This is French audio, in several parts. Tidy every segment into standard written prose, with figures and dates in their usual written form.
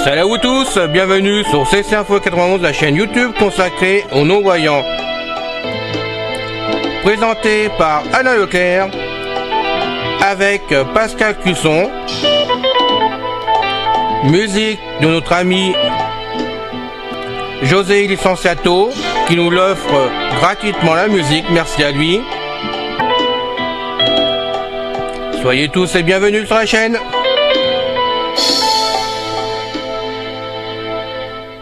Salut à vous tous, bienvenue sur CC Info 91, la chaîne YouTube consacrée aux non-voyants. Présenté par Alain Leclerc, avec Pascal Cusson, musique de notre ami José Licenciato, qui nous l'offre gratuitement la musique, merci à lui. Soyez tous et bienvenus sur la chaîne.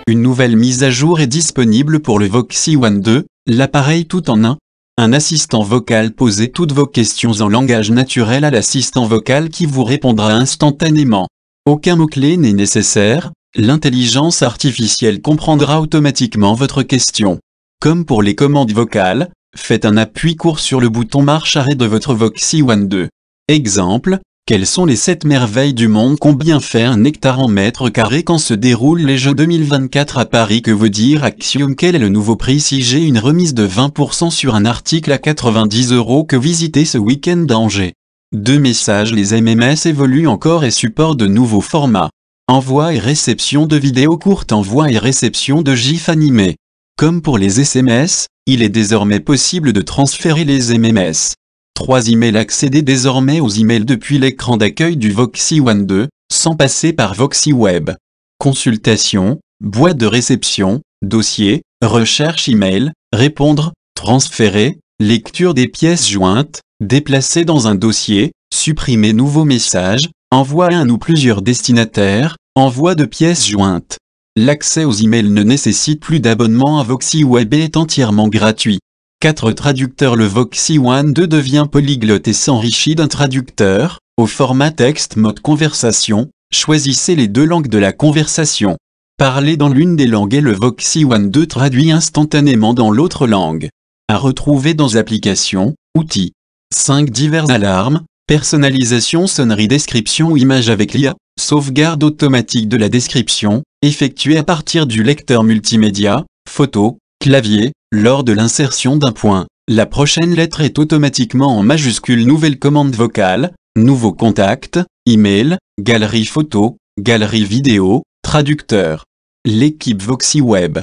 Une nouvelle mise à jour est disponible pour le Voxy One 2, l'appareil tout en un assistant vocal. Posez toutes vos questions en langage naturel à l'assistant vocal qui vous répondra instantanément. Aucun mot-clé n'est nécessaire, l'intelligence artificielle comprendra automatiquement votre question. Comme pour les commandes vocales, faites un appui court sur le bouton marche-arrêt de votre Voxy One 2. Exemple: quelles sont les 7 merveilles du monde? Combien fait un hectare en mètres carrés quand se déroulent les Jeux 2024 à Paris? Que veut dire Axiom? Quel est le nouveau prix si j'ai une remise de 20% sur un article à 90 €? Que visiter ce week-end à Angers? 2 messages. Les MMS évoluent encore et supportent de nouveaux formats. Envoi et réception de vidéos courtes, envoi et réception de GIF animés. Comme pour les SMS, il est désormais possible de transférer les MMS. 3 emails. Accédez désormais aux emails depuis l'écran d'accueil du Voxy One 2, sans passer par Voxy Web. Consultation, boîte de réception, dossier, recherche email, répondre, transférer, lecture des pièces jointes, déplacer dans un dossier, supprimer nouveau message, envoi à un ou plusieurs destinataires, envoi de pièces jointes. L'accès aux emails ne nécessite plus d'abonnement à Voxy Web et est entièrement gratuit. 4 traducteurs. Le Voxy One 2 devient polyglotte et s'enrichit d'un traducteur, au format texte mode conversation. Choisissez les 2 langues de la conversation. Parlez dans l'une des langues et le Voxy One 2 traduit instantanément dans l'autre langue. À retrouver dans Applications, Outils. 5 diverses alarmes, personnalisation, sonnerie, description ou image avec l'IA, sauvegarde automatique de la description, effectuée à partir du lecteur multimédia, photo, clavier. Lors de l'insertion d'un point, la prochaine lettre est automatiquement en majuscule. Nouvelle commande vocale, nouveau contact, email, galerie photo, galerie vidéo, traducteur. L'équipe Voxy Web.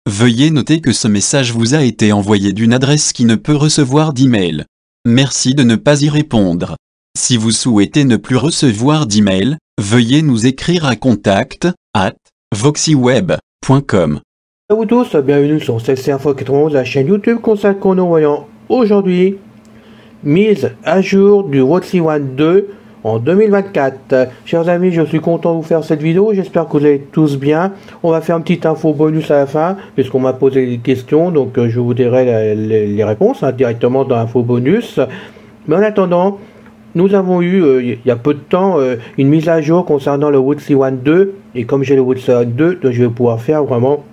Veuillez noter que ce message vous a été envoyé d'une adresse qui ne peut recevoir d'email. Merci de ne pas y répondre. Si vous souhaitez ne plus recevoir d'email, veuillez nous écrire à contact@voxyweb.com. Salut à vous tous, bienvenue sur CC Info 91, la chaîne YouTube consacrée aux non-voyants. Aujourd'hui, mise à jour du Voxy One 2 en 2024. Chers amis, je suis content de vous faire cette vidéo, j'espère que vous allez tous bien. On va faire une petite info bonus à la fin, puisqu'on m'a posé des questions, donc je vous dirai les réponses directement dans l'info bonus. Mais en attendant, nous avons eu, il y a peu de temps, une mise à jour concernant le Voxy One 2, et comme j'ai le Voxy One 2, donc je vais pouvoir faire vraiment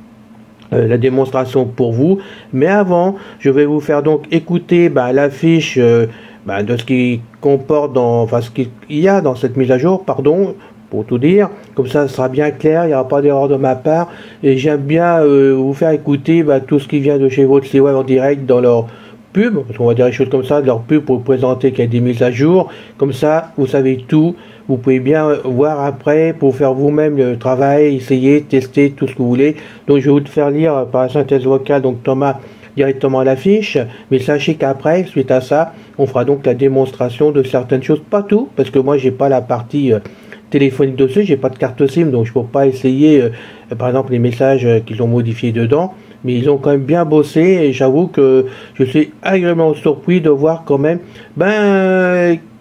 la démonstration pour vous. Mais avant, je vais vous faire donc écouter l'affiche de ce qui comporte ce qu'il y a dans cette mise à jour, pardon, pour tout dire. Comme ça, ce sera bien clair, il n'y aura pas d'erreur de ma part. Et j'aime bien vous faire écouter tout ce qui vient de chez Voxy Web en direct dans leur pub, parce qu'on va dire les choses comme ça, de leur pub pour vous présenter qu'il y a des mises à jour. Comme ça, vous savez tout. Vous pouvez bien voir après pour faire vous-même le travail, essayer, tester tout ce que vous voulez. Donc je vais vous faire lire par la synthèse vocale, donc Thomas, directement à l'affiche. Mais sachez qu'après, suite à ça, on fera donc la démonstration de certaines choses. Pas tout, parce que moi j'ai pas la partie téléphonique dessus, j'ai pas de carte SIM, donc je peux pas essayer par exemple les messages qu'ils ont modifiés dedans. Mais ils ont quand même bien bossé et j'avoue que je suis agréablement surpris de voir quand même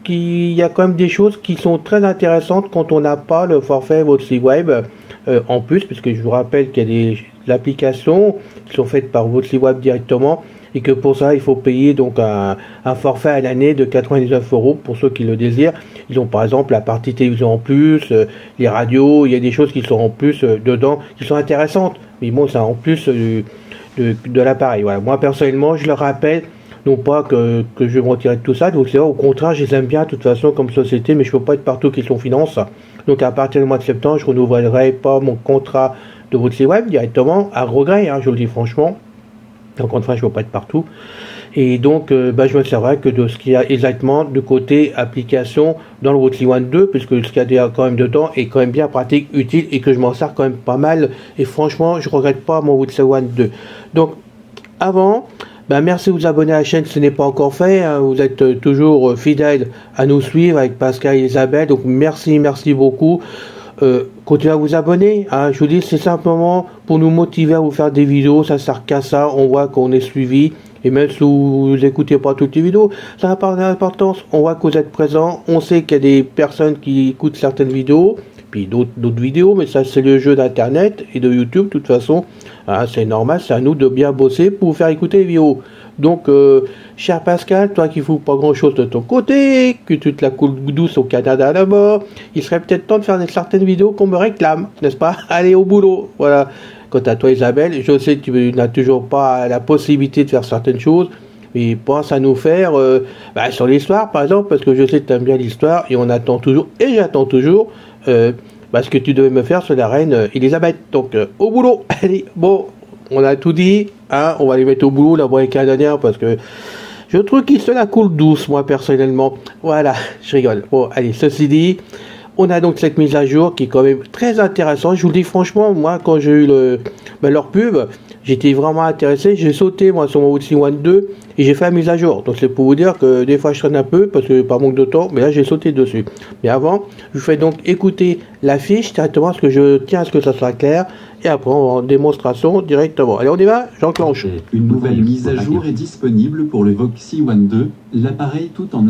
qu'il y a quand même des choses qui sont très intéressantes quand on n'a pas le forfait Voxy Web en plus, puisque je vous rappelle qu'il y a des applications qui sont faites par Voxy Web directement et que pour ça il faut payer donc un forfait à l'année de 99 € pour ceux qui le désirent. Ils ont par exemple la partie télévision en plus, les radios, il y a des choses qui sont en plus dedans qui sont intéressantes, mais bon, c'est en plus de l'appareil. Voilà. Moi personnellement, je le rappelle, non pas que je vais me retirer de tout ça, donc c'est au contraire, je les aime bien de toute façon comme société, mais je peux pas être partout qu'ils sont finance. Donc à partir du mois de septembre, je renouvellerai pas mon contrat de Voxy Web directement, à regret, hein, je vous le dis franchement. Donc enfin, je ne peux pas être partout. Et donc, je me servirai que de ce qu'il y a exactement du côté application dans le Voxy One 2, puisque ce qu'il y a quand même dedans est quand même bien pratique, utile, et que je m'en sers quand même pas mal. Et franchement, je ne regrette pas mon Voxy One 2. Donc, avant, merci de vous abonner à la chaîne si ce n'est pas encore fait. Hein. Vous êtes toujours fidèles à nous suivre avec Pascal et Isabelle. Donc, merci beaucoup. Continuez à vous abonner, hein. Je vous dis, c'est simplement pour nous motiver à vous faire des vidéos, ça sert qu'à ça, on voit qu'on est suivi, et même si vous n'écoutez pas toutes les vidéos, ça n'a pas d'importance, on voit que vous êtes présent, on sait qu'il y a des personnes qui écoutent certaines vidéos, puis d'autres vidéos, mais ça c'est le jeu d'internet et de YouTube, de toute façon, hein, c'est normal, c'est à nous de bien bosser pour vous faire écouter les vidéos. Donc, cher Pascal, toi qui ne fous pas grand-chose de ton côté, que tu te la coules douce au Canada là-bas, il serait peut-être temps de faire certaines vidéos qu'on me réclame, n'est-ce pas? Allez au boulot, voilà. Quant à toi Isabelle, je sais que tu n'as toujours pas la possibilité de faire certaines choses, mais pense à nous faire sur l'histoire par exemple, parce que je sais que tu aimes bien l'histoire, et on attend toujours, et j'attends toujours, ce que tu devais me faire sur la reine Elisabeth. Donc, au boulot. Allez, bon. On a tout dit, hein, on va les mettre au boulot, la boîte canadienne, parce que je trouve qu'ils se la coulent douce, moi, personnellement. Voilà, je rigole. Bon, allez, ceci dit, on a donc cette mise à jour qui est quand même très intéressante. Je vous le dis franchement, moi, quand j'ai eu leur pub, j'étais vraiment intéressé. J'ai sauté, moi, sur mon Voxy One 2, et j'ai fait la mise à jour. Donc, c'est pour vous dire que des fois, je traîne un peu, parce que par manque de temps, mais là, j'ai sauté dessus. Mais avant, je vous fais donc écouter la fiche directement, parce que je tiens à ce que ça soit clair. Et après, on va en démonstration directement. Allez, on y va, j'enclenche. Une nouvelle mise à jour est disponible pour le Voxy One 2, l'appareil tout en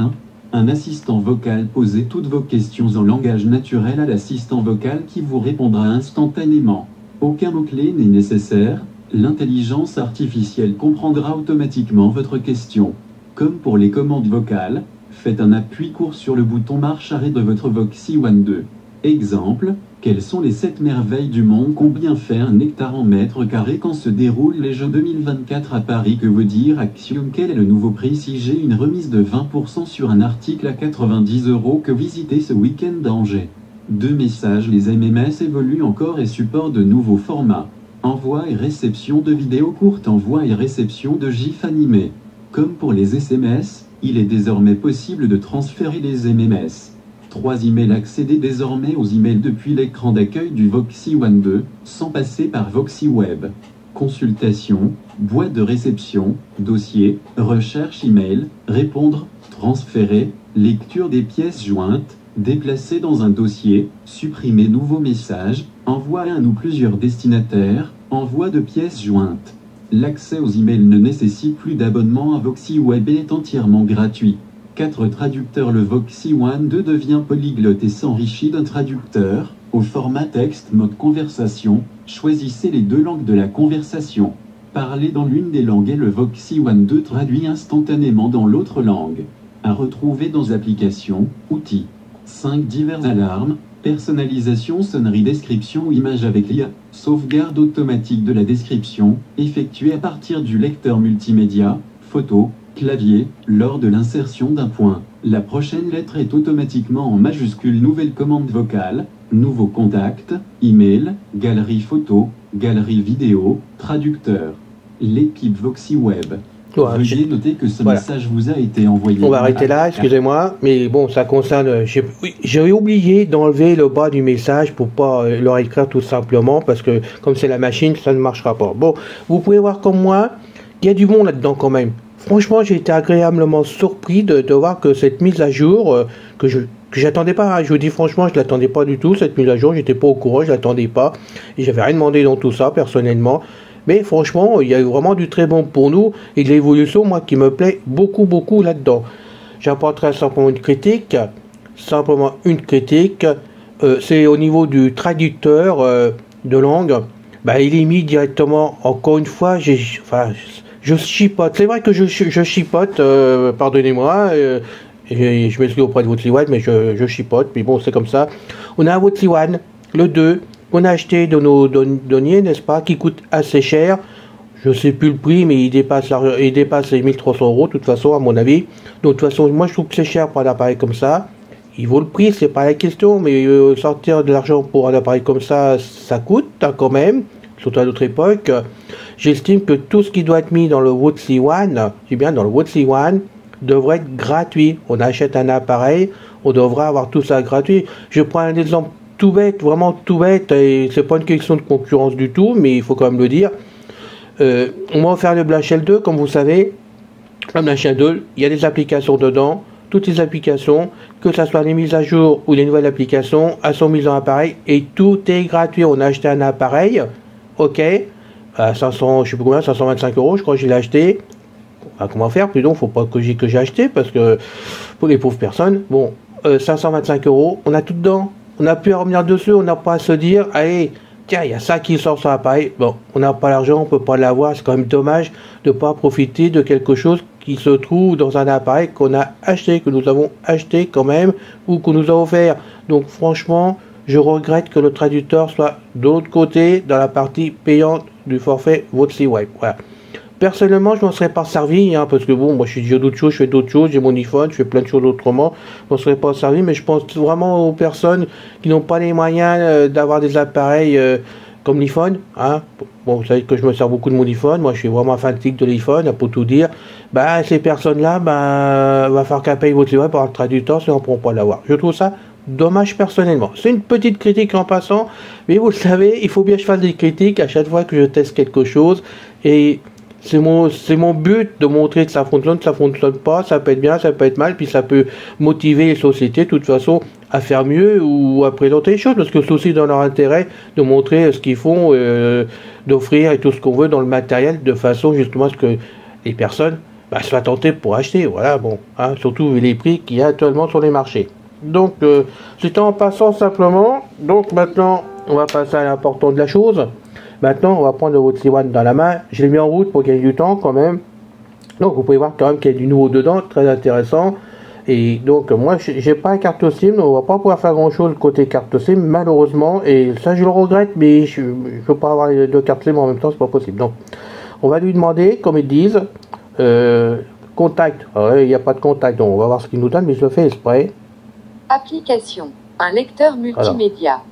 un assistant vocal. Posez toutes vos questions en langage naturel à l'assistant vocal qui vous répondra instantanément. Aucun mot-clé n'est nécessaire, l'intelligence artificielle comprendra automatiquement votre question. Comme pour les commandes vocales, faites un appui court sur le bouton marche-arrêt de votre Voxy One 2. Exemple, quelles sont les 7 merveilles du monde? Combien fait un hectare en mètres carrés quand se déroulent les Jeux 2024 à Paris? Que veut dire Axiom? Quel est le nouveau prix si j'ai une remise de 20% sur un article à 90 €? Que visiter ce week-end à Angers? 2 messages. Les MMS évoluent encore et supportent de nouveaux formats. Envoi et réception de vidéos courtes, envoi et réception de GIF animés. Comme pour les SMS, il est désormais possible de transférer les MMS. 3 emails. Accédez désormais aux emails depuis l'écran d'accueil du Voxy One 2, sans passer par Voxy Web. Consultation, boîte de réception, dossier, recherche email, répondre, transférer, lecture des pièces jointes, déplacer dans un dossier, supprimer nouveau message, envoi à un ou plusieurs destinataires, envoi de pièces jointes. L'accès aux emails ne nécessite plus d'abonnement à Voxy Web et est entièrement gratuit. 4 traducteurs. Le Voxy One 2 devient polyglotte et s'enrichit d'un traducteur, au format texte mode conversation. Choisissez les 2 langues de la conversation. Parlez dans l'une des langues et le Voxy One 2 traduit instantanément dans l'autre langue. À retrouver dans Applications, Outils. 5 diverses alarmes, personnalisation, sonnerie, description ou image avec l'IA, sauvegarde automatique de la description, effectuée à partir du lecteur multimédia, photo, clavier, lors de l'insertion d'un point. La prochaine lettre est automatiquement en majuscule. Nouvelle commande vocale, nouveau contact, email, galerie photo, galerie vidéo, traducteur. L'équipe Voxy Web. Veuillez noter que ce message vous a été envoyé. On va arrêter là, excusez-moi, mais bon, ça concerne... J'ai oublié d'enlever le bas du message pour pas leur écrire tout simplement, parce que comme c'est la machine, ça ne marchera pas. Bon, vous pouvez voir comme moi, il y a du monde là-dedans quand même. Franchement, j'ai été agréablement surpris de voir que cette mise à jour, que j'attendais pas, hein. Je vous dis franchement, je l'attendais pas du tout, cette mise à jour, j'étais pas au courant, je l'attendais pas, et j'avais rien demandé dans tout ça, personnellement. Mais franchement, il y a eu vraiment du très bon pour nous, et de l'évolution, moi, qui me plaît beaucoup là-dedans. J'apporterai simplement une critique, c'est au niveau du traducteur de langue, il est mis directement, encore une fois, je chipote. C'est vrai que je chipote, pardonnez-moi, je m'excuse auprès de Voxy One, mais je chipote, puis bon, c'est comme ça. On a un Voxy One, le 2, qu'on a acheté de nos deniers, n'est-ce pas, qui coûte assez cher. je sais plus le prix, mais il dépasse les 1300 euros, de toute façon, à mon avis. Donc, de toute façon, moi, je trouve que c'est cher pour un appareil comme ça. Il vaut le prix, c'est pas la question, mais sortir de l'argent pour un appareil comme ça coûte hein, quand même, surtout à notre époque. J'estime que tout ce qui doit être mis dans le WOTC One, j'ai bien dans le WOTC One, devrait être gratuit. On achète un appareil, on devrait avoir tout ça gratuit. Je prends un exemple tout bête, vraiment tout bête, et c'est pas une question de concurrence du tout, mais il faut quand même le dire. On m'a offert le Blashell 2, comme vous savez. Le Blashell 2, il y a des applications dedans. Toutes les applications, que ce soit les mises à jour ou les nouvelles applications, elles sont mises dans l'appareil et tout est gratuit. On a acheté un appareil, ok, à 500, je sais plus combien, 525 euros, je crois que je l'ai acheté. Comment faire? Plus donc, faut pas que j'ai acheté parce que pour les pauvres personnes, bon, 525 euros, on a tout dedans. On n'a plus à revenir dessus, on n'a pas à se dire, allez, tiens, il y a ça qui sort sur l'appareil. Bon, on n'a pas l'argent, on peut pas l'avoir. C'est quand même dommage de pas profiter de quelque chose qui se trouve dans un appareil qu'on a acheté, que nous avons acheté quand même, ou qu'on nous a offert. Donc franchement, je regrette que le traducteur soit de l'autre côté, dans la partie payante du forfait WOTC Web. Voilà. Personnellement, je m'en serais pas servi, hein, parce que bon, moi je fais d'autres choses, j'ai mon iPhone, je fais plein de choses autrement, je m'en serais pas servi, mais je pense vraiment aux personnes qui n'ont pas les moyens d'avoir des appareils comme l'iPhone, hein. Bon, vous savez que je me sers beaucoup de mon iPhone, moi je suis vraiment fanatique de l'iPhone, pour tout dire. Bah, ces personnes-là, bah, va falloir qu'elles payent votre livret pour un traducteur, sinon on ne pourra pas l'avoir. Je trouve ça dommage personnellement. C'est une petite critique en passant, mais vous le savez, il faut bien que je fasse des critiques à chaque fois que je teste quelque chose, et c'est mon but de montrer que ça fonctionne pas, ça peut être bien, ça peut être mal, puis ça peut motiver les sociétés de toute façon à faire mieux ou à présenter les choses, parce que c'est aussi dans leur intérêt de montrer ce qu'ils font, d'offrir et tout ce qu'on veut dans le matériel, de façon justement à ce que les personnes soient tentées pour acheter, voilà, bon, hein, surtout vu les prix qu'il y a actuellement sur les marchés. Donc, c'était en passant simplement. Donc maintenant, on va passer à l'important de la chose. Maintenant, on va prendre le WOTC One dans la main. Je l'ai mis en route pour gagner du temps quand même. Donc, vous pouvez voir quand même qu'il y a du nouveau dedans, très intéressant. Et donc, moi, j'ai pas une carte SIM, donc on va pas pouvoir faire grand-chose côté carte SIM, malheureusement. Et ça, je le regrette, mais je peux pas avoir les deux cartes SIM en même temps, c'est pas possible. Donc, on va lui demander, comme ils disent, contact. Alors, il n'y a pas de contact, donc on va voir ce qu'il nous donne, mais je le fais exprès. Application. Un lecteur multimédia. Alors,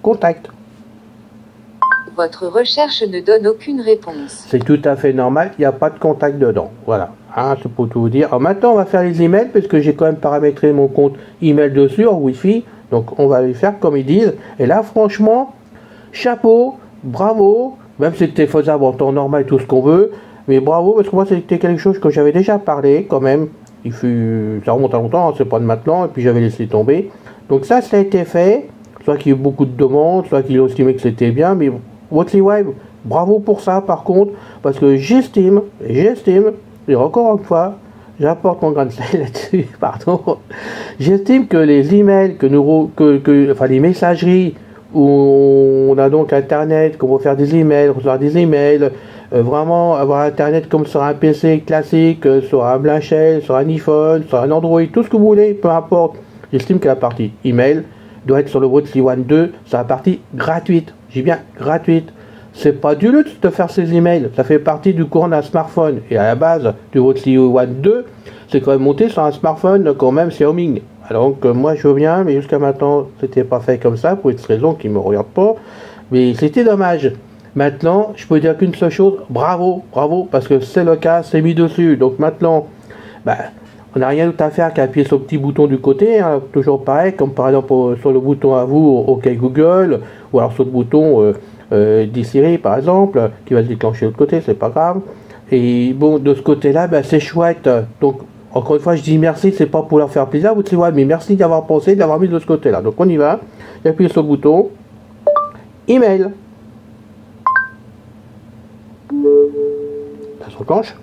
contact. Votre recherche ne donne aucune réponse. C'est tout à fait normal, il n'y a pas de contact dedans. Voilà, hein, c'est pour tout vous dire. Alors maintenant, on va faire les emails, parce que j'ai quand même paramétré mon compte email dessus, en Wi-Fi. Donc, on va les faire comme ils disent. Et là, franchement, chapeau, bravo. Même si c'était faisable en temps normal et tout ce qu'on veut. Mais bravo, parce que moi, c'était quelque chose que j'avais déjà parlé, quand même. Ça remonte à longtemps, hein, c'est pas de maintenant. Et puis, j'avais laissé tomber. Donc, ça a été fait. Soit qu'il y ait eu beaucoup de demandes, soit qu'il ait estimé que c'était bien. Mais WOTC Web, bravo pour ça par contre, parce que j'estime, et encore une fois, j'apporte mon grain de sel là-dessus, pardon, j'estime que les emails, enfin les messageries, où on a donc internet, qu'on va faire des emails, recevoir des emails, vraiment avoir internet comme sur un PC classique, sur un Blashell, sur un iPhone, sur un Android, tout ce que vous voulez, peu importe, j'estime que la partie email doit être sur le WOTC One 2, sur la partie gratuite. J'ai bien gratuite. C'est pas du luxe de faire ces emails. Ça fait partie du courant d'un smartphone. Et à la base du WOTC One 2, c'est quand même monté sur un smartphone quand même Xiaomi. Alors donc moi je veux bien, mais jusqu'à maintenant c'était pas fait comme ça pour une raison qui me regarde pas. Mais c'était dommage. Maintenant, je peux dire qu'une seule chose, bravo, parce que c'est le cas, c'est mis dessus. Donc maintenant, on n'a rien d'autre à faire qu'à appuyer sur le petit bouton du côté, hein, toujours pareil, comme par exemple sur le bouton à vous, OK Google, ou alors sur le bouton Siri par exemple, qui va se déclencher de l'autre côté, c'est pas grave. Et bon, de ce côté-là, c'est chouette. Donc, encore une fois, je dis merci, c'est pas pour leur faire plaisir, vous savez, mais merci d'avoir pensé, d'avoir mis de ce côté-là. Donc on y va, j'appuie sur le bouton, email. Ça se reclenche.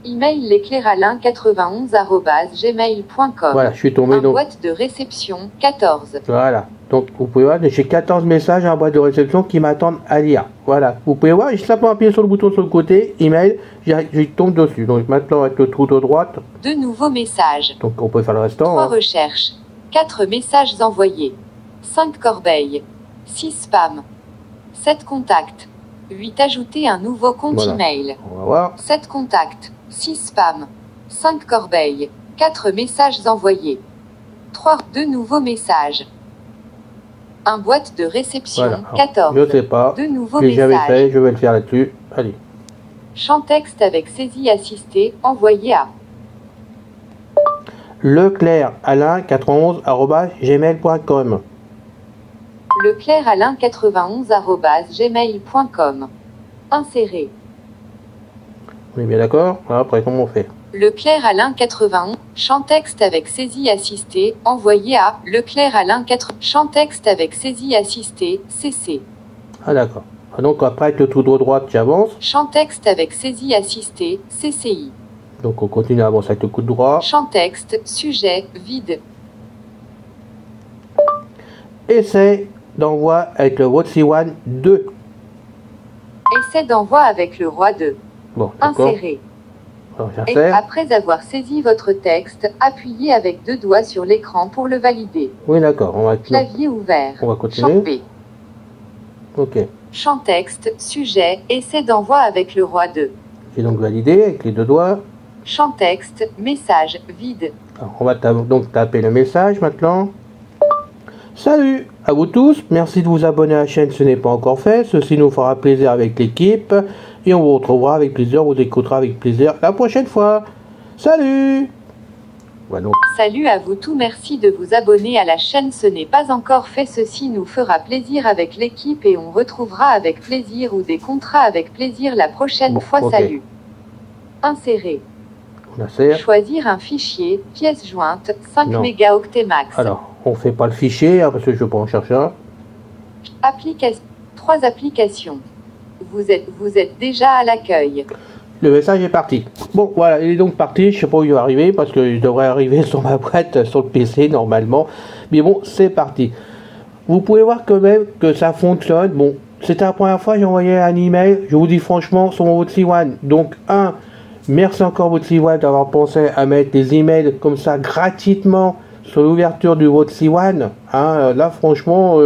Email l'éclairalin91@gmail.com. Voilà, je suis tombé donc. Boîte de réception 14. Voilà. Donc vous pouvez voir, j'ai 14 messages en boîte de réception qui m'attendent à lire. Voilà. Vous pouvez voir, j'ai simplement appuyé sur le bouton sur le côté, email, j'y tombe dessus. Donc maintenant avec le trou de droite. De nouveaux messages. Donc on peut faire le restant. 3 recherches. 4 messages envoyés. 5 corbeilles. 6 spam. 7 contacts. 8 ajouter un nouveau compte Voilà. email. On va voir. 7 contacts. 6 spam. 5 corbeilles. 4 messages envoyés. 3 2 nouveaux messages. 1 boîte de réception. Voilà. Alors, 14. je sais pas. 2 nouveaux Je l'ai jamais messages. fait, je vais le faire là-dessus. Allez. Champ texte avec saisie assistée, envoyé à leclercalain91@gmail.com. leclercalain91@gmail.com. Insérer. On est bien d'accord? Voilà, après, comment on fait? Leclerc-Alain91, champ texte avec saisie assistée, envoyé à Leclerc-Alain4, champ texte avec saisie assistée, CC. Ah, d'accord. Ah, donc, après, avec le tout droit, tu avances. Champ texte avec saisie assistée, CCI. Donc, on continue à avancer avec le coup de droit. Champ texte, sujet, vide. Essai d'envoi avec le Voxy One 2. Essai d'envoi avec le roi 2. Bon, d'accord. Insérer. Alors, Et j'insère. après avoir saisi votre texte, appuyez avec 2 doigts sur l'écran pour le valider. Oui, d'accord. On va, Clavier ouvert. on va Champ continuer. B. Ok. Champ texte, sujet, essai d'envoi avec le roi 2. J'ai donc validé avec les deux doigts. Champ texte, message, vide. Alors, on va donc taper le message maintenant. Salut à vous tous, merci de vous abonner à la chaîne si ce n'est pas encore fait. Ceci nous fera plaisir avec l'équipe. Et on vous retrouvera avec plaisir, on vous écoutera avec plaisir la prochaine fois. Salut! Voilà, donc, Salut à vous tous, merci de vous abonner à la chaîne, ce n'est pas encore fait, ceci nous fera plaisir avec l'équipe et on retrouvera avec plaisir ou des contrats avec plaisir la prochaine Bon, fois, ok. salut. Insérer. on insère. Choisir un fichier, pièce jointe, 5 Non. mégaoctets max. Alors, on fait pas le fichier, hein, parce que je peux en chercher un. Application. 3 applications. Vous êtes déjà à l'accueil. Le message est parti. Bon, voilà, il est donc parti. Je sais pas où il va arriver, parce que je devrais arriver sur ma boîte, sur le PC, normalement. Mais bon, c'est parti. Vous pouvez voir quand même que ça fonctionne. Bon, c'était la première fois que j'ai envoyé un email. Je vous dis franchement, sur mon Voxy One. Donc, merci encore Voxy One d'avoir pensé à mettre des emails comme ça gratuitement sur l'ouverture du Voxy One. Là, franchement,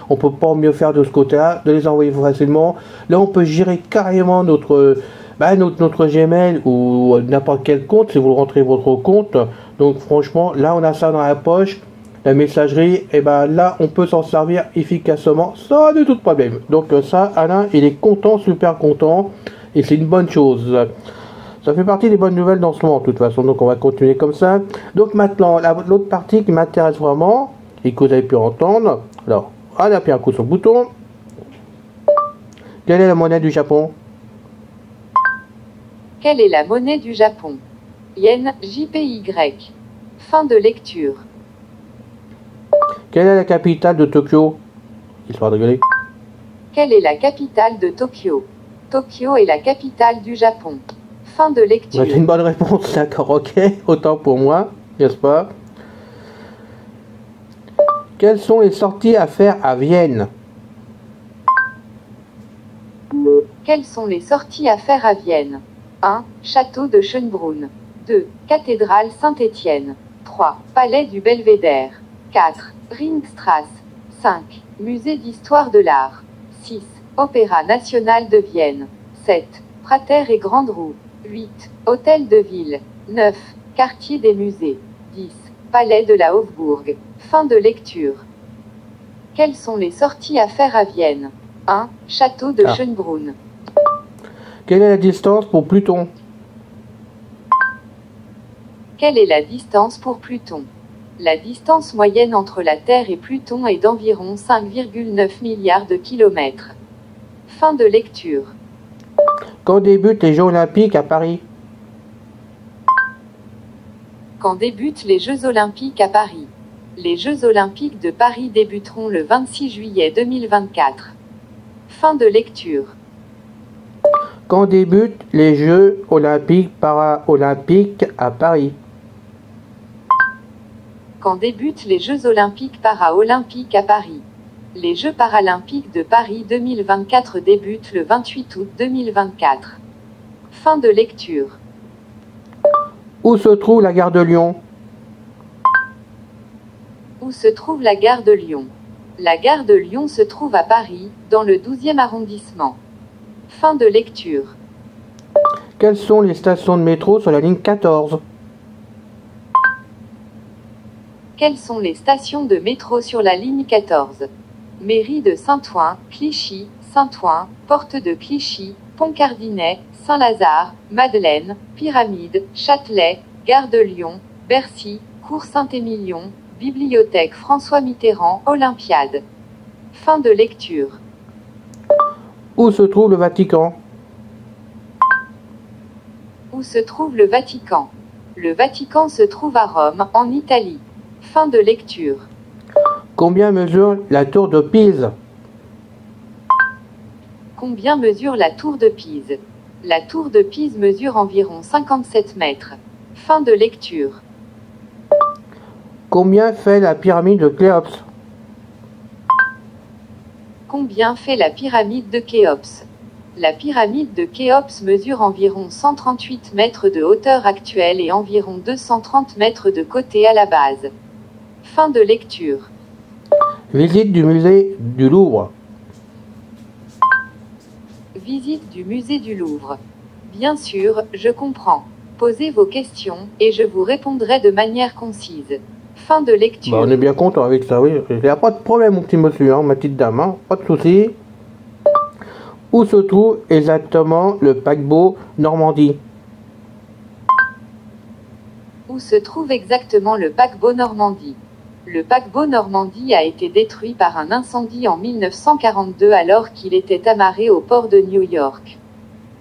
on peut pas mieux faire de ce côté-là, de les envoyer facilement. Là, on peut gérer carrément notre Gmail ou n'importe quel compte si vous rentrez votre compte. Donc, franchement, là, on a ça dans la poche. La messagerie, et ben là, on peut s'en servir efficacement sans de tout problème. Donc, ça, Alain, il est content, super content. Et c'est une bonne chose. Ça fait partie des bonnes nouvelles dans ce moment, de toute façon. Donc, on va continuer comme ça. Donc, maintenant, l'autre partie qui m'intéresse vraiment, et que vous avez pu entendre. Alors, on appuie un coup sur le bouton. Quelle est la monnaie du Japon? Quelle est la monnaie du Japon? Yen, JPY. Fin de lecture. Quelle est la capitale de Tokyo? Histoire de rigoler. Quelle est la capitale de Tokyo? Tokyo est la capitale du Japon. Fin de lecture. C'est une bonne réponse, d'accord, ok. Autant pour moi, n'est-ce pas? Quelles sont les sorties à faire à Vienne? Quelles sont les sorties à faire à Vienne? 1. Château de Schönbrunn. 2. Cathédrale Saint-Étienne. 3. Palais du Belvédère. 4. Ringstrasse. 5. Musée d'histoire de l'art. 6. Opéra national de Vienne. 7. Prater et Grande Roue. 8. Hôtel de ville. 9. Quartier des musées. 10. Palais de la Hofburg. Fin de lecture. Quelles sont les sorties à faire à Vienne? 1. Château de Schönbrunn. Quelle est la distance pour Pluton? Quelle est la distance pour Pluton? La distance moyenne entre la Terre et Pluton est d'environ 5,9 milliards de kilomètres. Fin de lecture. Quand débutent les Jeux Olympiques à Paris? Quand débutent les Jeux Olympiques à Paris? Les Jeux Olympiques de Paris débuteront le 26 juillet 2024. Fin de lecture. Quand débutent les Jeux Olympiques Paralympiques à Paris? Quand débutent les Jeux Olympiques Paralympiques à Paris? Les Jeux Paralympiques de Paris 2024 débutent le 28 août 2024. Fin de lecture. Où se trouve la gare de Lyon? Où se trouve la gare de Lyon? La gare de Lyon se trouve à Paris, dans le 12e arrondissement. Fin de lecture. Quelles sont les stations de métro sur la ligne 14? Quelles sont les stations de métro sur la ligne 14? Mairie de Saint-Ouen, Clichy, Saint-Ouen, Porte de Clichy, Pont-Cardinet, Saint-Lazare, Madeleine, Pyramide, Châtelet, Gare de Lyon, Bercy, Cours Saint-Émilion, Bibliothèque François Mitterrand, Olympiade. Fin de lecture. Où se trouve le Vatican? Où se trouve le Vatican? Le Vatican se trouve à Rome, en Italie. Fin de lecture. Combien mesure la tour de Pise? Combien mesure la tour de Pise? La tour de Pise mesure environ 57 mètres. Fin de lecture. Combien fait la pyramide de Khéops? Combien fait la pyramide de Khéops? La pyramide de Khéops mesure environ 138 mètres de hauteur actuelle et environ 230 mètres de côté à la base. Fin de lecture. Visite du musée du Louvre. Visite du musée du Louvre. Bien sûr, je comprends. Posez vos questions, et je vous répondrai de manière concise. Fin de lecture. Bah, on est bien content avec ça, oui. Il n'y a pas de problème, mon petit monsieur, hein, ma petite dame, hein, pas de souci. Où se trouve exactement le paquebot Normandie? Où se trouve exactement le paquebot Normandie? Le paquebot Normandie a été détruit par un incendie en 1942 alors qu'il était amarré au port de New York.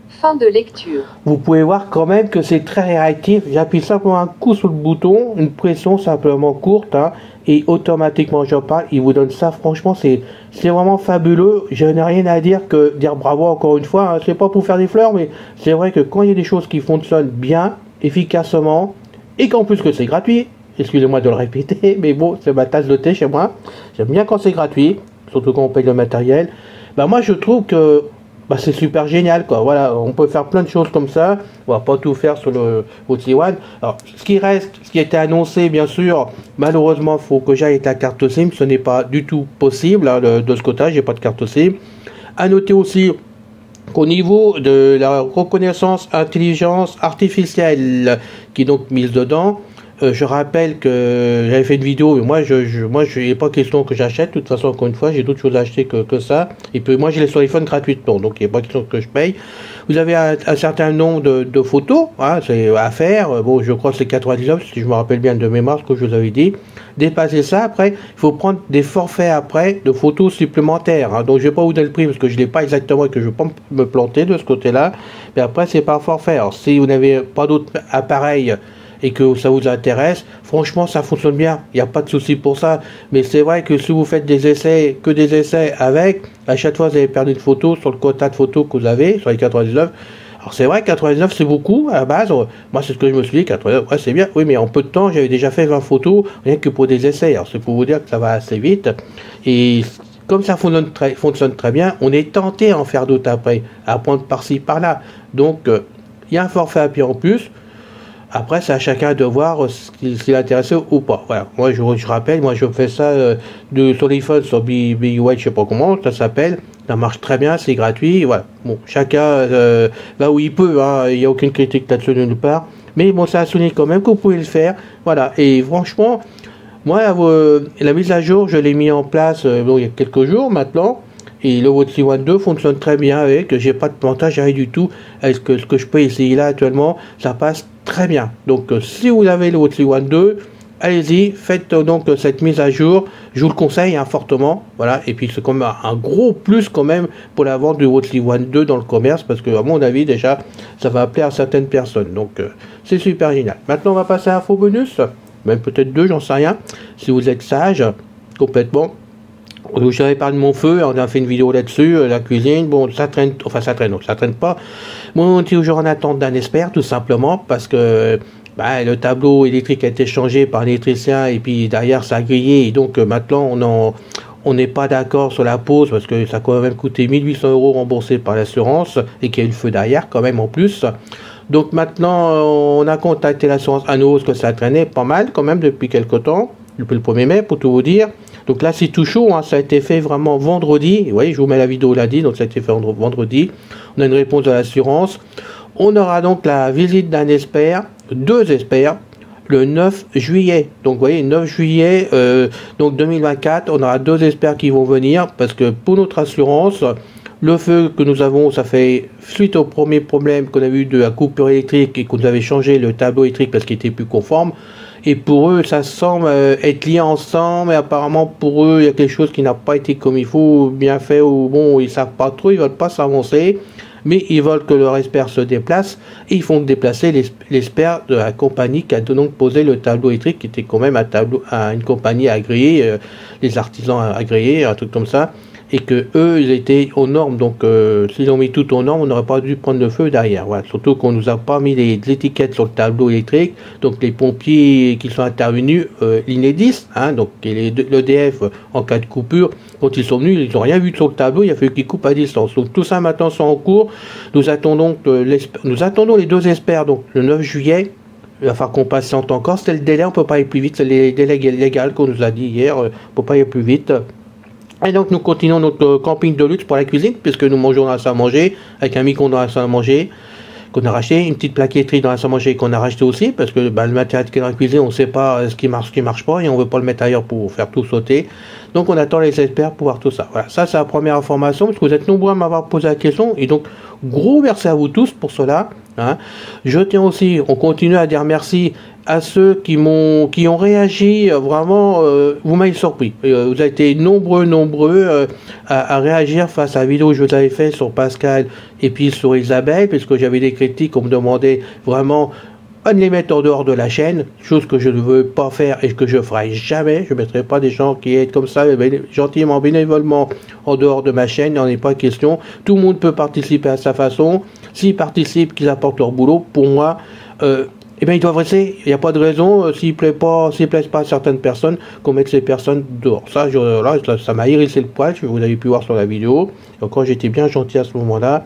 Fin de lecture. Vous pouvez voir quand même que c'est très réactif. J'appuie simplement un coup sur le bouton, une pression simplement courte, hein, et automatiquement je parle. Il vous donne ça. Franchement, c'est vraiment fabuleux. Je n'ai rien à dire que dire bravo encore une fois. Hein. C'est pas pour faire des fleurs, mais c'est vrai que quand il y a des choses qui fonctionnent bien, efficacement, et qu'en plus que c'est gratuit. Excusez-moi de le répéter, mais bon, c'est ma tasse de thé chez moi. J'aime bien quand c'est gratuit, surtout quand on paye le matériel. Bah moi je trouve que bah, c'est super génial, quoi. Voilà, on peut faire plein de choses comme ça. On va pas tout faire sur le Voxy One. Alors, ce qui reste, ce qui a été annoncé, bien sûr, malheureusement, il faut que j'aille avec la carte SIM. Ce n'est pas du tout possible, hein, de ce côté, j'ai pas de carte SIM. À noter aussi qu'au niveau de la reconnaissance intelligence artificielle qui est donc mise dedans, je rappelle que j'avais fait une vidéo, mais moi, il n'est pas question que j'achète. De toute façon, encore une fois, j'ai d'autres choses à acheter que ça. Et puis, moi, j'ai les sur iPhone gratuitement, donc il n'est pas question que je paye. Vous avez un certain nombre de photos, hein, c'est à faire. Bon, je crois que c'est 99, si je me rappelle bien de mémoire, ce que je vous avais dit. Dépasser ça, après, il faut prendre des forfaits après de photos supplémentaires. Hein. Donc, je ne vais pas vous donner le prix parce que je ne l'ai pas exactement et que je ne vais pas me planter de ce côté-là. Mais après, c'est par forfait. Alors, si vous n'avez pas d'autres appareils et que ça vous intéresse, franchement ça fonctionne bien, il n'y a pas de souci pour ça, mais c'est vrai que si vous faites des essais, que des essais avec, à chaque fois vous avez perdu une photo sur le quota de photos que vous avez, sur les 99, alors c'est vrai que 99 c'est beaucoup à la base, moi c'est ce que je me suis dit, 99, ouais c'est bien, oui mais en peu de temps j'avais déjà fait 20 photos, rien que pour des essais, alors c'est pour vous dire que ça va assez vite, et comme ça fonctionne très bien, on est tenté à en faire d'autres après, à prendre par-ci par-là, donc il y a un forfait à payer en plus. Après, c'est à chacun de voir s'il est intéressé ou pas. Voilà. Moi, je rappelle, moi, je fais ça sur l'iPhone, sur BUI, je sais pas comment, ça s'appelle. Ça marche très bien, c'est gratuit. Voilà. Bon, chacun va où il peut. Hein. Il n'y a aucune critique là-dessus de nulle part. Mais bon, ça a sonné quand même que vous pouvez le faire. Voilà. Et franchement, moi, la mise à jour, je l'ai mis en place il y a quelques jours maintenant. Et le Voxy One 2 fonctionne très bien avec, j'ai pas de plantage, rien du tout. Est-ce que ce que je peux essayer là actuellement, ça passe très bien. Donc si vous avez le Voxy One 2, allez-y, faites donc cette mise à jour. Je vous le conseille hein, fortement. Voilà. Et puis c'est quand même un gros plus quand même pour la vente du Voxy One 2 dans le commerce, parce que à mon avis déjà, ça va plaire à certaines personnes. Donc c'est super génial. Maintenant on va passer à Info Bonus, même peut-être deux, j'en sais rien. Si vous êtes sage, complètement. J'avais parlé de mon feu, on a fait une vidéo là-dessus, la cuisine, bon, ça traîne pas. Moi, on est toujours en attente d'un expert, tout simplement, parce que le tableau électrique a été changé par l'électricien, et puis derrière, ça a grillé, et donc maintenant, on n'est pas d'accord sur la pause, parce que ça a quand même coûté 1800 € remboursés par l'assurance, et qu'il y a eu le feu derrière, quand même, en plus. Donc maintenant, on a contacté l'assurance à nouveau, parce que ça traînait pas mal, quand même, depuis quelque temps, depuis le 1er mai, pour tout vous dire. Donc là, c'est tout chaud, hein, ça a été fait vraiment vendredi. Vous voyez, je vous mets la vidéo lundi, donc ça a été fait vendredi. On a une réponse de l'assurance. On aura donc la visite d'un expert, 2 experts, le 9 juillet. Donc vous voyez, 9 juillet donc 2024, on aura 2 experts qui vont venir, parce que pour notre assurance, le feu que nous avons, ça fait suite au premier problème qu'on a eu de la coupure électrique et qu'on avait changé le tableau électrique parce qu'il était plus conforme. Et pour eux, ça semble être lié ensemble, mais apparemment pour eux, il y a quelque chose qui n'a pas été comme il faut, bien fait, ou bon, ils savent pas trop, ils veulent pas s'avancer, mais ils veulent que leur expert se déplace, et ils font déplacer l'expert de la compagnie qui a donc posé le tableau électrique, qui était quand même une compagnie agréée, les artisans agréés, un truc comme ça, et que eux ils étaient aux normes, donc s'ils ont mis tout aux normes, on n'aurait pas dû prendre le feu derrière. Voilà. Surtout qu'on nous a pas mis les étiquettes sur le tableau électrique, donc les pompiers qui sont intervenus, l'Inedis, hein, donc l'EDF en cas de coupure, quand ils sont venus, ils n'ont rien vu sur le tableau, il a fallu qu'ils coupent à distance. Donc tout ça maintenant c'est en cours. Nous attendons les 2 experts, donc le 9 juillet. Il va falloir qu'on patiente encore, c'est le délai, on peut pas aller plus vite, c'est le délai légal qu'on nous a dit hier, on peut pas aller plus vite. Et donc nous continuons notre camping de luxe pour la cuisine, puisque nous mangeons dans la salle à manger, avec un micro dans la salle à manger, qu'on a racheté, une petite plaquetterie dans la salle à manger qu'on a racheté aussi, parce que le matériel qui est dans la cuisine, on ne sait pas ce qui marche pas, et on ne veut pas le mettre ailleurs pour faire tout sauter. Donc on attend les experts pour voir tout ça. Voilà, ça c'est la première information, parce que vous êtes nombreux à m'avoir posé la question, et donc gros merci à vous tous pour cela. Hein. Je tiens aussi, on continue à dire merci à ceux qui ont réagi vraiment, vous m'avez surpris. Vous avez été nombreux à réagir face à la vidéo que je vous avais fait sur Pascal et puis sur Isabelle, puisque j'avais des critiques, on me demandait vraiment de les mettre en dehors de la chaîne, chose que je ne veux pas faire et que je ferai jamais. Je ne mettrai pas des gens qui sont comme ça, gentiment, bénévolement, en dehors de ma chaîne, il n'en est pas question. Tout le monde peut participer à sa façon. S'ils participent, qu'ils apportent leur boulot, pour moi, eh bien, ils doivent rester. Il n'y a pas de raison, s'ils plaisent pas à certaines personnes, qu'on mette ces personnes dehors. Ça, ça m'a hérissé le poil, vous avez pu voir sur la vidéo. Encore, j'étais bien gentil à ce moment-là.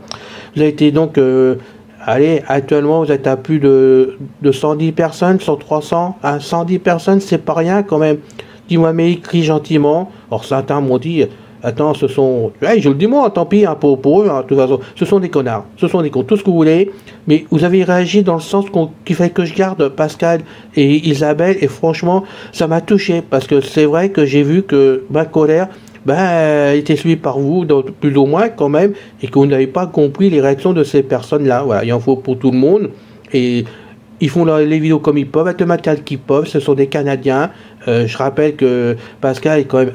Vous avez été donc, allez, actuellement, vous êtes à plus de 110 personnes, sur 300, hein, 110 personnes, c'est pas rien quand même. Dis-moi, mais écrit gentiment. Or, certains m'ont dit, attends, je le dis moi, tant pis, hein, pour eux, hein, de toute façon, ce sont des connards, ce sont des cons, tout ce que vous voulez, mais vous avez réagi dans le sens qu'il fallait que je garde Pascal et Isabelle, et franchement, ça m'a touché, parce que c'est vrai que j'ai vu que ma colère, était suivie par vous, plus ou moins quand même, et que vous n'avez pas compris les réactions de ces personnes-là. Voilà, il en faut pour tout le monde, et ils font les vidéos comme ils peuvent, avec le matériel qu'ils peuvent, ce sont des Canadiens. Je rappelle que Pascal est quand même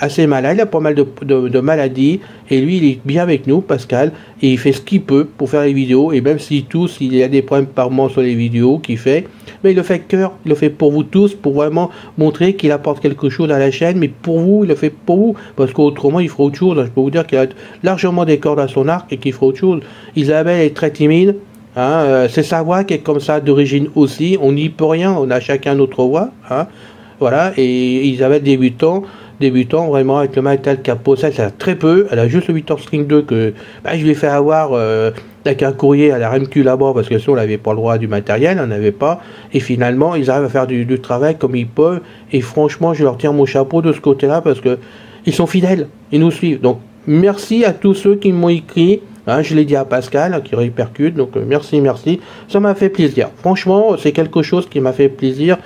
assez malade, il a pas mal de maladies, et lui il est bien avec nous, Pascal, et il fait ce qu'il peut pour faire les vidéos, et même s'il tousse, il y a des problèmes par moment sur les vidéos qu'il fait, mais il le fait avec cœur, il le fait pour vous tous, pour vraiment montrer qu'il apporte quelque chose à la chaîne, mais pour vous, il le fait pour vous, parce qu'autrement il fera autre chose. Je peux vous dire qu'il a largement des cordes à son arc et qu'il fera autre chose. Isabelle est très timide. Hein, c'est sa voix qui est comme ça d'origine aussi, on n'y peut rien, on a chacun notre voix, hein, voilà, et Isabelle débutant vraiment avec le matériel qu'elle possède, ça a très peu, elle a juste le 8 String 2 que je lui ai fait avoir avec un courrier à la RMQ là-bas, parce que sinon on n'avait pas le droit du matériel, on n'avait pas, et finalement ils arrivent à faire du travail comme ils peuvent, et franchement je leur tire mon chapeau de ce côté-là, parce que ils sont fidèles, ils nous suivent, donc merci à tous ceux qui m'ont écrit. Hein, je l'ai dit à Pascal, hein, qui répercute, donc merci, ça m'a fait plaisir. Franchement, c'est quelque chose qui m'a fait plaisir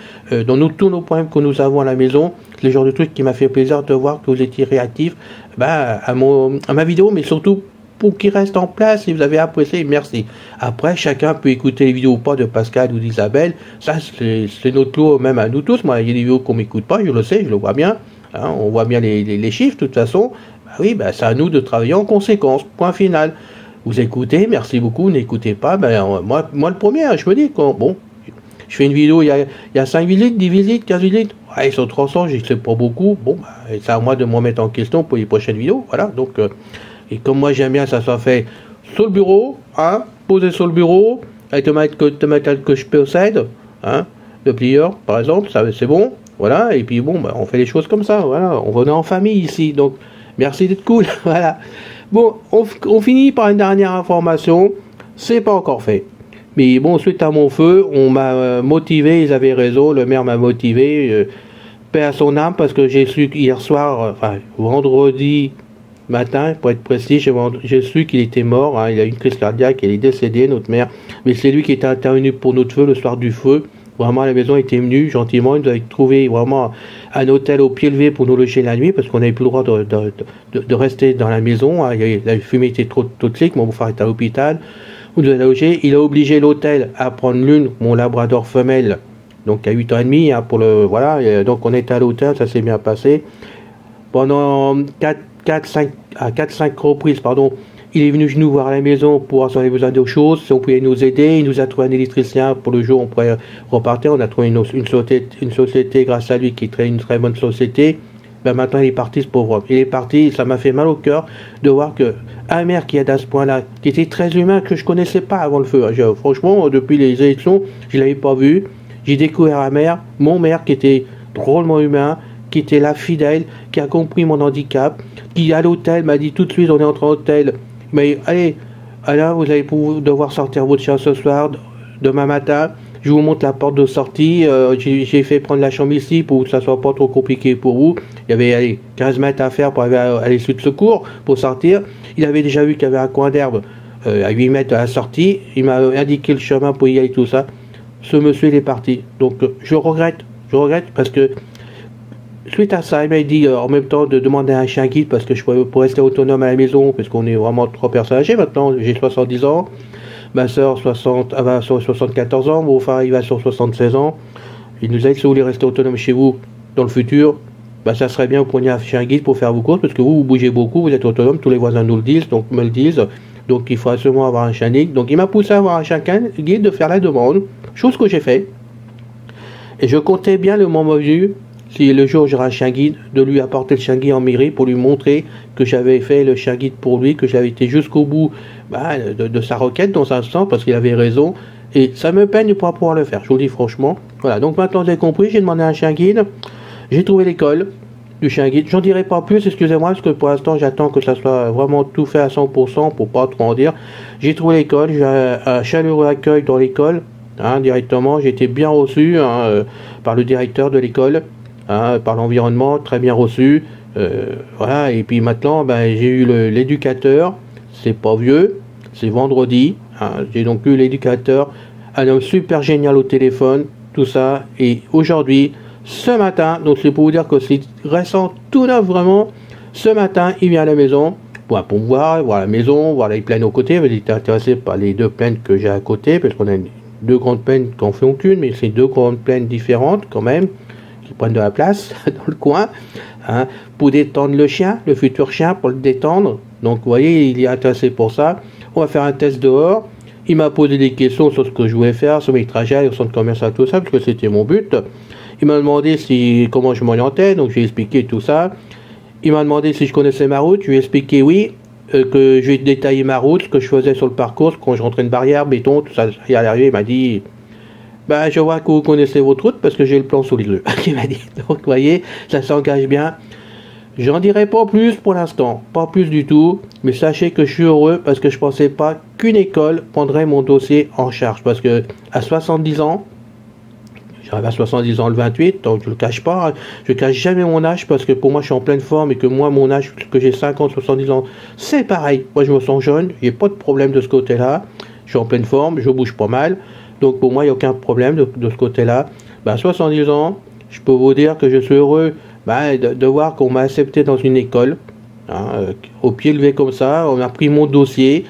dans tous nos problèmes que nous avons à la maison, le genre de truc qui m'a fait plaisir de voir que vous étiez réactifs à ma vidéo, mais surtout pour qu'il reste en place. Si vous avez apprécié, merci. Après, chacun peut écouter les vidéos ou pas de Pascal ou d'Isabelle, ça c'est notre lot même à nous tous. Moi, il y a des vidéos qu'on m'écoute pas, je le sais, je le vois bien, hein, on voit bien les chiffres de toute façon. Oui, c'est à nous de travailler en conséquence. Point final. Vous écoutez, merci beaucoup. N'écoutez pas, moi le premier, hein, je me dis, je fais une vidéo, il y a 5 visites, 10 visites, 15 visites. Ouais, ils sont 300, je sais pas beaucoup. C'est à moi de me remettre en question pour les prochaines vidéos. Voilà, donc, et comme moi j'aime bien, ça soit fait sur le bureau, hein, posé sur le bureau, avec le matériel que je possède, hein, le plieur, par exemple, ça c'est bon. Voilà, et puis on fait les choses comme ça. Voilà, on venait en famille ici, donc. Merci d'être cool, voilà. Bon, on finit par une dernière information, c'est pas encore fait. Mais bon, suite à mon feu, on m'a motivé, ils avaient raison, le maire m'a motivé. paix à son âme, parce que j'ai su hier soir, enfin vendredi matin, pour être précis, j'ai su qu'il était mort, hein, il a eu une crise cardiaque, il est décédé, notre mère, mais c'est lui qui était intervenu pour notre feu le soir du feu. Vraiment, la maison était venue gentiment, il nous avait trouvé vraiment un hôtel au pied levé pour nous loger la nuit, parce qu'on n'avait plus le droit de rester dans la maison, hein. La fumée était trop toxique, mon beau-frère était à l'hôpital, on nous a logé, il a obligé l'hôtel à prendre l'une, mon labrador femelle, donc à 8 ans et demi, hein, pour le, voilà, et donc on était à l'hôtel, ça s'est bien passé. Pendant 4-5 reprises, pardon, il est venu nous voir à la maison pour voir si on avait besoin de choses, si on pouvait nous aider. Il nous a trouvé un électricien pour le jour, on pourrait repartir. On a trouvé une société grâce à lui qui est une très bonne société. Ben maintenant il est parti, ce pauvre homme. Il est parti, ça m'a fait mal au cœur de voir que un maire qui est à ce point-là, qui était très humain, que je connaissais pas avant le feu. Franchement, depuis les élections, je l'avais pas vu. J'ai découvert un maire, mon maire qui était drôlement humain, qui était là fidèle, qui a compris mon handicap, qui à l'hôtel m'a dit tout de suite, on est entré en hôtel. Mais allez, alors vous allez devoir sortir votre chien ce soir, demain matin, je vous montre la porte de sortie, j'ai fait prendre la chambre ici pour que ça soit pas trop compliqué pour vous. Il y avait 15 mètres à faire pour aller à l'issue de secours, pour sortir. Il avait déjà vu qu'il y avait un coin d'herbe à 8 mètres à la sortie, il m'a indiqué le chemin pour y aller, tout ça. Ce monsieur il est parti, donc je regrette parce que suite à ça, il m'a dit en même temps de demander un chien guide parce que je pour rester autonome à la maison, parce qu'on est vraiment 3 personnes âgées maintenant. J'ai 70 ans, ma soeur va sur 74 ans, mon frère il va sur 76 ans. Il nous a dit si vous voulez rester autonome chez vous dans le futur, bah, ça serait bien que vous preniez un chien guide pour faire vos courses parce que vous bougez beaucoup, vous êtes autonome, tous les voisins nous le disent, donc me le disent. Donc il faut absolument avoir un chien guide. Donc il m'a poussé à avoir un chien guide, de faire la demande, chose que j'ai fait. Et je comptais bien le moment venu, si le jour j'aurai un chien guide, de lui apporter le chien guide en mairie pour lui montrer que j'avais fait le chien guide pour lui, que j'avais été jusqu'au bout de sa requête dans un sens, parce qu'il avait raison, et ça me peine de ne pas pouvoir le faire, je vous le dis franchement. Voilà, donc maintenant vous avez compris, j'ai demandé un chien guide, j'ai trouvé l'école du chien guide, j'en dirai pas plus, excusez-moi, parce que pour l'instant j'attends que ça soit vraiment tout fait à 100% pour pas trop en dire. J'ai trouvé l'école, j'ai un chaleureux accueil dans l'école, hein, directement, j'ai été bien reçu par le directeur de l'école. Par l'environnement, très bien reçu, voilà, et puis maintenant j'ai eu l'éducateur, c'est pas vieux, c'est vendredi, j'ai donc eu l'éducateur, un homme super génial au téléphone, tout ça, et aujourd'hui, ce matin, donc c'est pour vous dire que c'est récent, tout neuf vraiment, ce matin, il vient à la maison, pour voir la maison, voir les plaines aux côtés, il était intéressé par les 2 plaines que j'ai à côté, parce qu'on a 2 grandes plaines qui en font qu'une, mais c'est 2 grandes plaines différentes quand même, qui prennent de la place dans le coin, pour détendre le chien, le futur chien, pour le détendre. Donc vous voyez, il est intéressé pour ça. On va faire un test dehors. Il m'a posé des questions sur ce que je voulais faire, sur mes trajets, au centre commercial, tout ça, parce que c'était mon but. Il m'a demandé comment je m'orientais, donc j'ai expliqué tout ça. Il m'a demandé si je connaissais ma route, je lui ai expliqué oui, que je vais détailler ma route, ce que je faisais sur le parcours, quand je rentrais une barrière, béton, tout ça. Et à l'arrivée, il m'a dit... je vois que vous connaissez votre route parce que j'ai le plan sous les yeux. Il m'a dit. Donc, vous voyez, ça s'engage bien. J'en dirai pas plus pour l'instant, pas plus du tout. Mais sachez que je suis heureux parce que je pensais pas qu'une école prendrait mon dossier en charge. Parce que à 70 ans, j'arrive à 70 ans le 28, donc je le cache pas. Je cache jamais mon âge parce que pour moi, je suis en pleine forme et que moi, mon âge, que j'ai 50, 70 ans, c'est pareil. Moi, je me sens jeune, j'ai pas de problème de ce côté-là. Je suis en pleine forme, je bouge pas mal. Donc pour moi, il n'y a aucun problème de ce côté-là. 70 ans, je peux vous dire que je suis heureux de voir qu'on m'a accepté dans une école, au pied levé comme ça. On a pris mon dossier.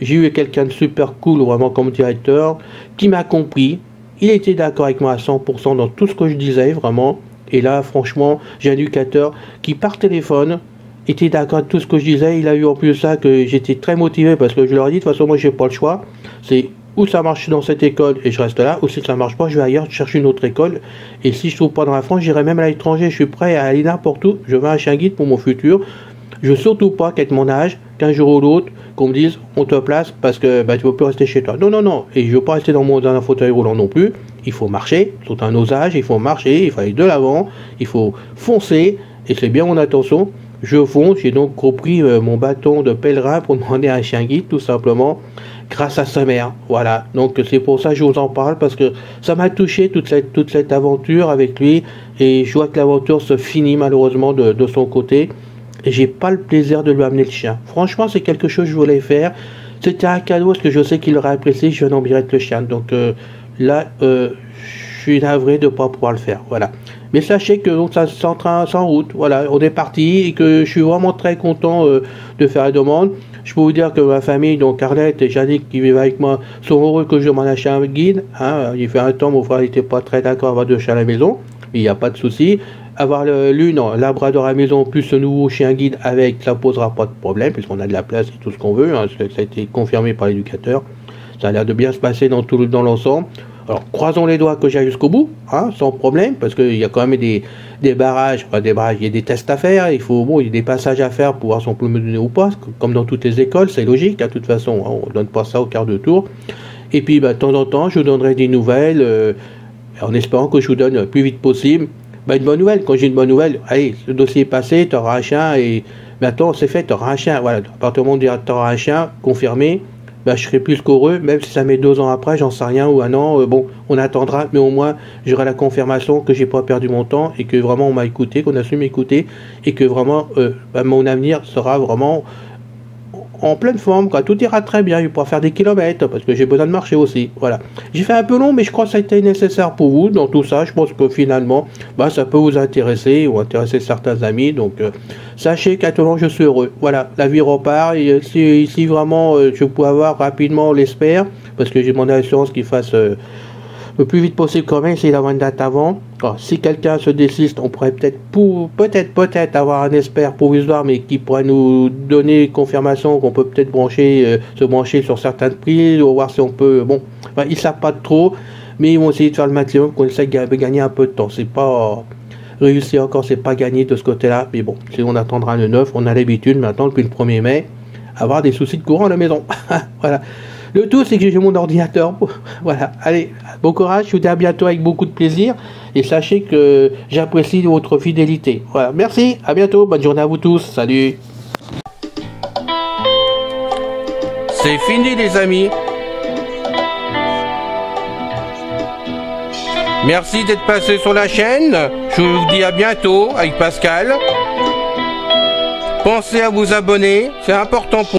J'ai eu quelqu'un de super cool, vraiment comme directeur, qui m'a compris. Il était d'accord avec moi à 100% dans tout ce que je disais, vraiment. Et là, franchement, j'ai un éducateur qui, par téléphone, était d'accord avec tout ce que je disais. Il a eu en plus ça que j'étais très motivé parce que je leur ai dit, de toute façon, moi, j'ai pas le choix. C'est ou ça marche dans cette école et je reste là, ou si ça marche pas, je vais ailleurs chercher une autre école. Et si je trouve pas dans la France, j'irai même à l'étranger. Je suis prêt à aller n'importe où. Je veux un chien guide pour mon futur. Je veux surtout pas qu'être mon âge, qu'un jour ou l'autre, qu'on me dise on te place parce que tu peux plus rester chez toi. Non, non, non. Et je veux pas rester dans un fauteuil roulant non plus. Il faut marcher, tout un osage, il faut marcher, il faut aller de l'avant, il faut foncer. Et c'est bien mon attention. je fonce. J'ai donc repris mon bâton de pèlerin pour demander un chien guide, tout simplement, grâce à sa mère. Voilà, donc c'est pour ça que je vous en parle, parce que ça m'a touché toute cette aventure avec lui, et je vois que l'aventure se finit malheureusement de son côté, et j'ai pas le plaisir de lui amener le chien. Franchement, c'est quelque chose que je voulais faire. C'était un cadeau, parce que je sais qu'il aurait apprécié, je viens d'embirer le chien. Donc là, je suis navré de ne pas pouvoir le faire. Voilà. Mais sachez que donc, ça s'en route. Voilà, on est parti, et que je suis vraiment très content de faire la demande. Je peux vous dire que ma famille, donc Arlette et Yannick qui vivent avec moi, sont heureux que je demande un chien guide. Hein. Il fait un temps, mon frère n'était pas très d'accord à avoir 2 chiens à la maison. Il n'y a pas de souci. Avoir l'une, Labrador à la maison, plus ce nouveau chien guide avec, ça posera pas de problème, puisqu'on a de la place et tout ce qu'on veut. Hein. Ça a été confirmé par l'éducateur. Ça a l'air de bien se passer dans l'ensemble. Alors, croisons les doigts que j'aille jusqu'au bout, hein, sans problème, parce qu'il y a quand même des barrages, il y a des tests à faire, il y a des passages à faire pour voir si on peut me donner ou pas, comme dans toutes les écoles, c'est logique, de toute façon, hein, on ne donne pas ça au quart de tour. Et puis, de temps en temps, je vous donnerai des nouvelles, en espérant que je vous donne le plus vite possible. Une bonne nouvelle, quand j'ai une bonne nouvelle, allez, le dossier est passé, tu auras un chien, et maintenant c'est fait, tu auras un chien, voilà, à partir du moment où tu auras un chien, confirmé, je serai plus qu'heureux, même si ça met 2 ans après, j'en sais rien, ou 1 an, bon, on attendra, mais au moins, j'aurai la confirmation que j'ai pas perdu mon temps, et que vraiment on m'a écouté, qu'on a su m'écouter, et que vraiment, mon avenir sera vraiment en pleine forme, quoi. Tout ira très bien, je vais pouvoir faire des kilomètres, parce que j'ai besoin de marcher aussi, voilà. J'ai fait un peu long, mais je crois que ça a été nécessaire pour vous, dans tout ça, je pense que finalement, ça peut vous intéresser, ou intéresser certains amis, donc sachez qu'actuellement je suis heureux, voilà, la vie repart, et si vraiment je peux avoir rapidement, on l'espère, parce que j'ai demandé à l'assurance qu'il fasse le plus vite possible quand même, essayer d'avoir une date avant. Alors, si quelqu'un se désiste, on pourrait peut-être avoir un expert provisoire, mais qui pourrait nous donner confirmation qu'on peut peut-être se brancher sur certaines prises, ou voir si on peut, ils savent pas trop, mais ils vont essayer de faire le maximum, qu'on essaie de gagner un peu de temps. C'est pas réussi encore, c'est pas gagné de ce côté-là, mais bon, si on attendra le 9, on a l'habitude maintenant, depuis le 1er mai, avoir des soucis de courant à la maison. Voilà. Le tout, c'est que j'ai mon ordinateur. Voilà. Allez, bon courage. Je vous dis à bientôt avec beaucoup de plaisir. Et sachez que j'apprécie votre fidélité. Voilà. Merci. À bientôt. Bonne journée à vous tous. Salut. C'est fini, les amis. Merci d'être passé sur la chaîne. Je vous dis à bientôt avec Pascal. Pensez à vous abonner. C'est important pour